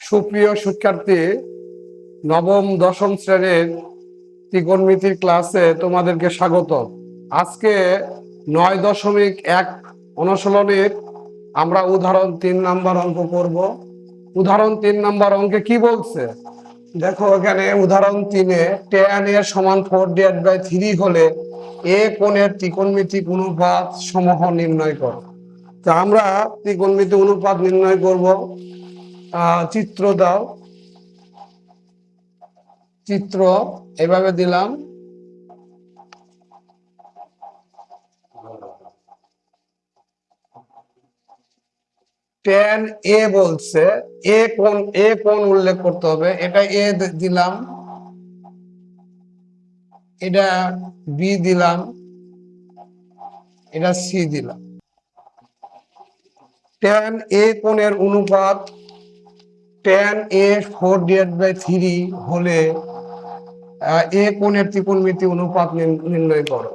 সুপ্রিয় শিক্ষার্থী, নবম দশম শ্রেণীর ত্রিকোণমিতির ক্লাসে তোমাদেরকে স্বাগত। আজকে 9.1 অনুশীলনীর আমরা উদাহরণ 3 নাম্বার অঙ্ক করব। উদাহরণ 3 নাম্বার অঙ্কে কি বলছে দেখো, এখানে উদাহরণ 3-এ tan a সমান 4/3 হলে এ কোণের ত্রিকোণমিতিক অনুপাত সমূহ নির্ণয় করো। তা আমরা ত্রিকোণমিতিক অনুপাত নির্ণয় করব। চিত্র দাও, চিত্র এভাবে দিলাম। tan a বলছে এ কোণ উল্লেখ করতে হবে, এটা এ দিলাম, এটা বি দিলাম, এটা সি দিলাম। tan a কোণের অনুপাত tan a 4/3 হলে এ কোণের ত্রিকোণমিতিক অনুপাত নির্ণয় করো।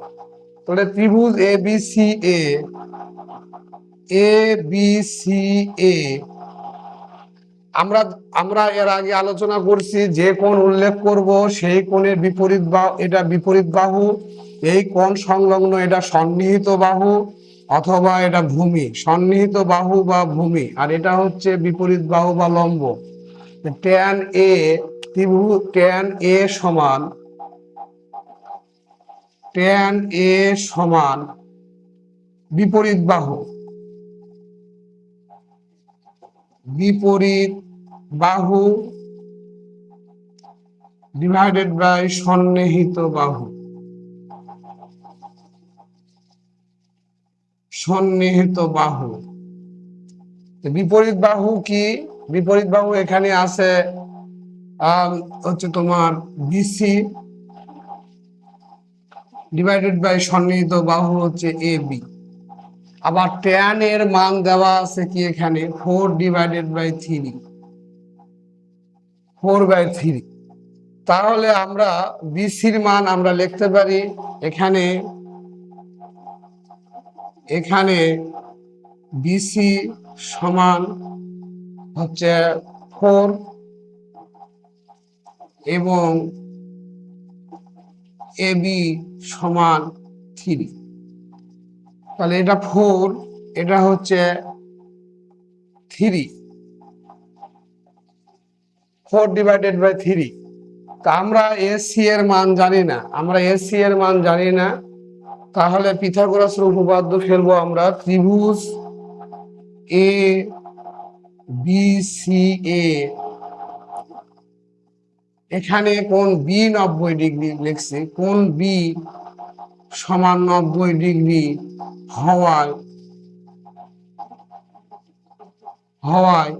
তাহলে ত্রিভুজ এ বি সি এ আমরা এর আগে আলোচনা করছি, যে কোণ উল্লেখ করব সেই কোণের বিপরীত বাহু, এটা বিপরীত বাহু, এই কোণ সংলগ্ন এটা সন্নিহিত বাহু অথবা এটা ভূমি, সন্নিহিত বাহু বা ভূমি, আর এটা হচ্ছে বিপরীত বাহু বা লম্ব। tan a ত্রিভুজ tan a সমান বিপরীত বাহু, বিপরীত বাহু ডিভাইডেড বাই সন্নিহিত বাহু, সন্নিহিত বাহু। বিপরীত বাহু কি? বিপরীত বাহু এখানে আছে হচ্ছে তোমার বিসি ডিভাইডেড বাই সন্নিহিত বাহু হচ্ছে এ বি। আবার tan এর মান দেওয়া আছে কি এখানে 4/3, 4/3। তাহলে আমরা বিসির মান আমরা লিখতে পারি এখানে বিসি সমান হচ্ছে 4 এবং এ বি সমান 3। তাহলে এটা 4, এটা হচ্ছে 3, 4/3। তা আমরা এসি এর মান জানি না, তাহলে পিথাগোরাসের উপপাদ্য ফেলবো আমরা। ত্রিভুজ এ বি সি এ, এখানে কোণ বি 90° লিখছি, কোণ বি সমান 90° হওয়ায়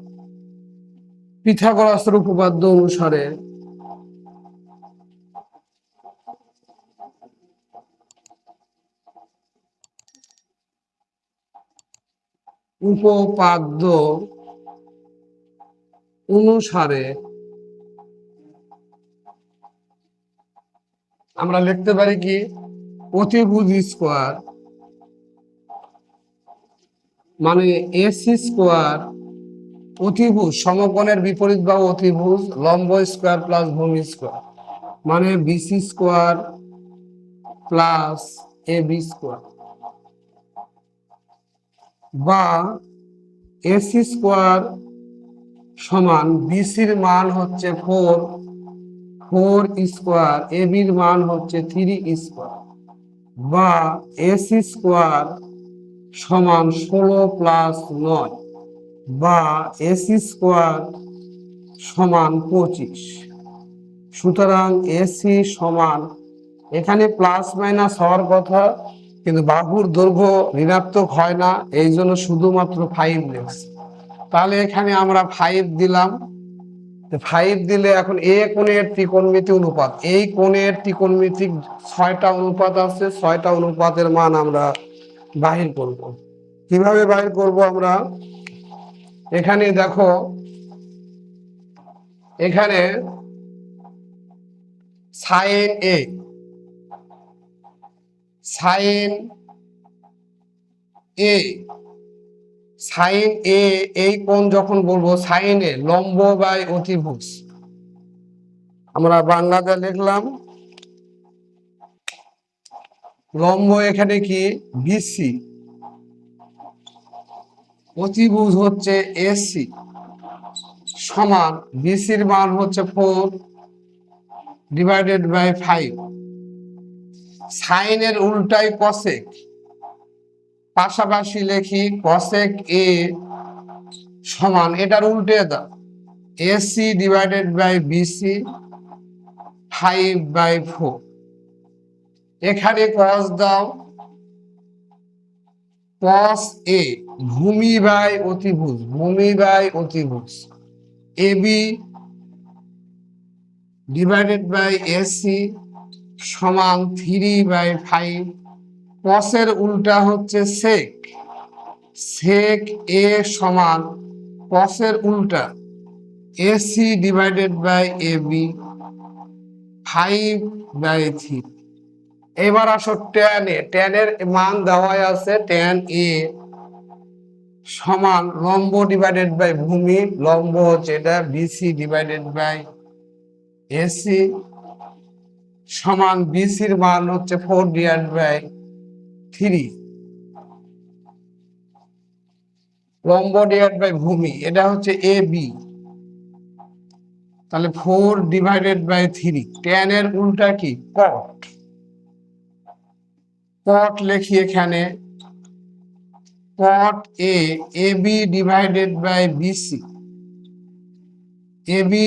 পিথাগোরাসের উপপাদ্য অনুসারে আমরা লিখতে পারি কি, অতিভুজ স্কোয়ার মানে এসি স্কোয়ার, অতিভুজ সমকোণের বিপরীত বাহু অতিভুজ, লম্ব স্কোয়ার প্লাস ভূমি স্কোয়ার মানে BC square plus A B square, বা এসি স্কোয়ার সমান বিসির মান হচ্ছে 4 স্কোয়ার, এ বির মান হচ্ছে 3 স্কোয়ার, বা এসি স্কোয়ার সমান 16 প্লাস 9, বা এসি স্কোয়ার সমান 25। সুতরাং এসি সমান, এখানে প্লাস মাইনাস হওয়ার কথা, কিন্তু বাহুর দৈর্ঘ্য ঋণাত্মক হয় না, এই জন্য শুধুমাত্র 5 লিখছি। তাহলে এখানে আমরা 5 দিলাম। 5 দিলে এখন এ কোণের ত্রিকোণমিতিক অনুপাত, এই কোণের ত্রিকোণমিতিক 6টা অনুপাত আছে, 6টা অনুপাতের মান আমরা বাহির করব। কিভাবে বাহির করব আমরা? এখানে দেখো, এখানে সাইন এ সাইন এ, এই কোণ যখন বলবো সাইন এ লম্ব বাই অতিভুজ, আমরা বাংলাতে লিখলাম লম্ব এখানে কি বিসি, অতিভুজ হচ্ছে এসি, সমান বিসির মান হচ্ছে 4/5। সাইনের উল্টাই কসেক, পাশাপাশি লিখি কসেক এ সমান, এটার উল্টে দাও এসি ডিভাইডেড বাই বিসি 5/4। এখানে কস দাও কস এ ভূমি বাই অতিভুজ, ভূমি বাই অতিভুজ এবি ডিভাইডেড বাই এসি সমান 3/5। কসের উল্টা হচ্ছে সেক, সেক এ সমান কসের উল্টা এসি ডিভাইডেড বাই এবি 5/3। এবার আসো ট্যান এ, ট্যানের মান দেওয়া আছে ট্যান এ সমান লম্ব ডিভাইডেড বাই ভূমি, লম্ব হচ্ছে এটা বিসি ডিভাইডেড বাই এসি সমান বিসির মান হচ্ছে 4/3, লম্ব ডিভাইড বাই ভূমি এটা হচ্ছে এ বি, তাহলে 4/3। ট্যান এর উল্টা কি কট, কট লিখি এখানে cot A AB divided by BC, AB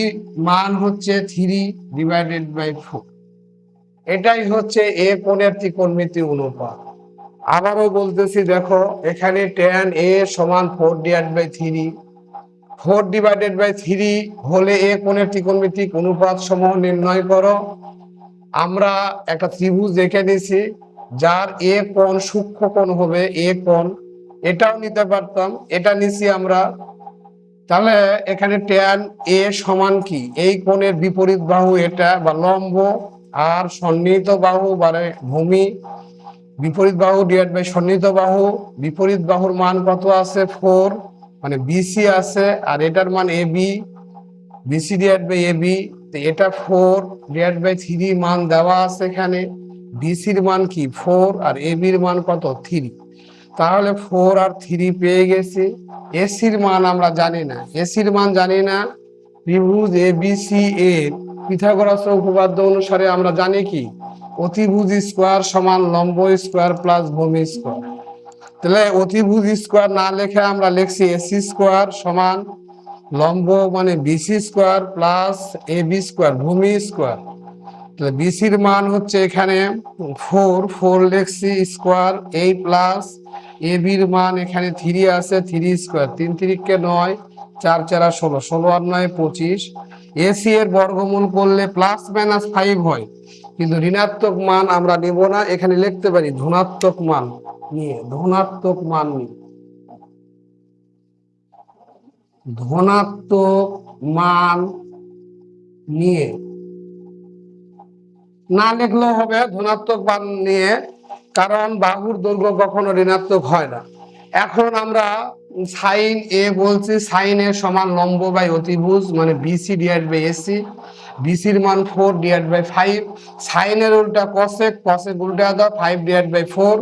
মান হচ্ছে 3/4। এটাই হচ্ছে এ কোণের ত্রিকোণমিতি অনুপাত। আবারও বলতেছি দেখো এখানে ট্যান এ সমান 4/3, 4/3 হলে এ কোণের ত্রিকোণমিতিক অনুপাত সমূহ নির্ণয় করো। আমরা একটা ত্রিভুজ এঁকে নিছি যার এ কোণ সূক্ষ্ম কোণ হবে এ কোণ, এটাও নিতে পারতাম, এটা নিছি আমরা। তাহলে এখানে ট্যান এ সমান কি এই কোণের বিপরীত বাহু এটা বা লম্ব, আর সন্নিহিত বাহু মানে ভূমি, বিপরীত বাহু ডিভাইড বাই সন্নিহিত বাহু, বিপরীত বাহুর মান কত আছে 4 মানে বিসি আছে, আর এটার মান AB, BC divide by AB, তো এটা 4/3 মান দেওয়া আছে এখানে। বিসির মান কি 4 আর এবির মান কত 3, তাহলে 4 আর 3 পেয়ে গেছি। এসির মান আমরা জানি না, এসির মান জানি না। ত্রিভুজ এবিসি এর পিথাগোরাসের উপপাদ্য অনুসারে আমরা জানি কি অতিভুজ স্কোয়ার সমান লম্ব স্কোয়ার প্লাস ভূমি স্কোয়ার। তাহলে অতিভুজ স্কোয়ার না লিখে আমরা লিখছি এসি স্কোয়ার সমান লম্ব মানে BC square plus AB square ভূমি স্কোয়ার। তাহলে বিসির মান হচ্ছে এখানে 4 লিখছি স্কোয়ার, এই প্লাস এবির মান এখানে 3 আছে 3 স্কোয়ার, 3 3 9, 4 4 16, 16 আর 9 25। এসি এর বর্গমূল করলে প্লাস মাইনাস 5 হয়, কিন্তু ঋণাত্মক মান আমরা নেব না, এখানে লিখতে পারি ধনাত্মক মান নিয়ে, ধনাত্মক মান নিয়ে, ধনাত্মক মান নিয়ে না লিখলেও হবে ধনাত্মক মান নিয়ে, কারণ বাহুর দৈর্ঘ্য কখনো ঋণাত্মক হয় না। এখন আমরা সাইন এ বলছি, সাইন এ সমান লম্ব বাই অতিভুজ মানে বিসি ডিভাইড বাই এসি, বিসির মান 4/5। সাইনের উল্টা কসেক, কসেক উল্টা দাও 5/4।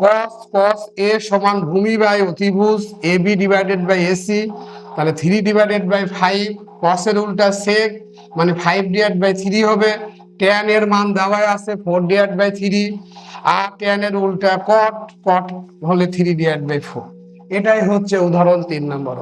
কস কস এ সমান ভূমি বাই অতিভুজ এবি ডিভাইডেড বাই এসি, তাহলে 3/5। কসের উল্টা সেক মানে 5/3 হবে। ট্যান এর মান দেওয়া আছে 4/3, আর ট্যান এর উল্টা কট, কট হলে 3/4। এটাই হচ্ছে উদাহরণ 3 নম্বর।